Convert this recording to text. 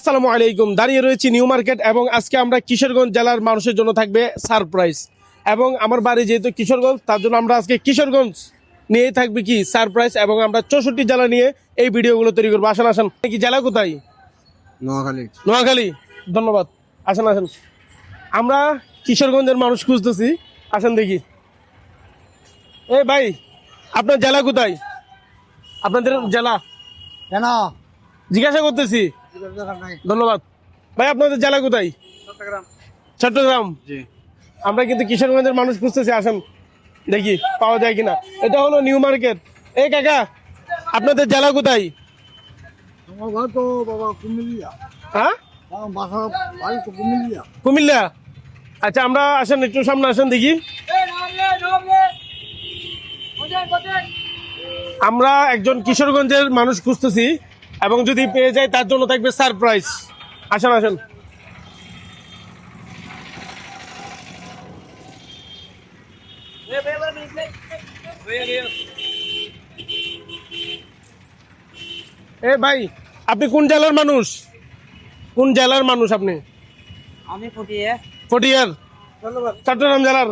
আসসালামু আলাইকুম। দাঁড়িয়ে রয়েছি নিউ মার্কেট এবং আজকে আমরা কিশোরগঞ্জ জেলার মানুষের জন্য থাকবে সারপ্রাইজ। এবং আমার বাড়ি যেহেতু কিশোরগঞ্জ, তার জন্য আমরা আজকে কিশোরগঞ্জ নিয়েই থাকবে কি সারপ্রাইজ, এবং আমরা 64 জেলা নিয়ে এই ভিডিওগুলো তৈরি করবো। আসেন আসেন, কি জেলা কোথায়? নোয়াখালী। নোয়াখালী, ধন্যবাদ। আসেন আসেন, আমরা কিশোরগঞ্জের মানুষ খুঁজতেছি। আসেন দেখি। এই ভাই, আপনার জেলা কোথায়? আপনাদের জেলা কেন? জিজ্ঞাসা করতেছি। ধন্যবাদ ভাই। আপনাদের জেলা কোথায়? চট্টগ্রাম। জি। আমরা কিন্তু কিশোরগঞ্জের মানুষ খুঁজতেছি। আসেন দেখি পাওয়া যায় কিনা। এটা হলো নিউ মার্কেট। এই কাকা, আপনাদের জেলা কোথায়? আমার ঘর তো বাবা কুমিল্লা। হ্যাঁ, আমার বাসা বাড়ি তো কুমিল্লা। কুমিল্লা। আচ্ছা, আমরা আসেন একটু সামনে আসেন দেখি। আমরা একজন কিশোরগঞ্জের মানুষ খুঁজতেছি এবং যদি পেয়ে যায় তার জন্য থাকবে সারপ্রাইজ। আসেন আসেন। এ ভাই, আপনি কোন জেলার মানুষ? কোন জেলার মানুষ আপনি? আমি ফুটিয়ে পটিয়ার, চট্টগ্রাম জেলার।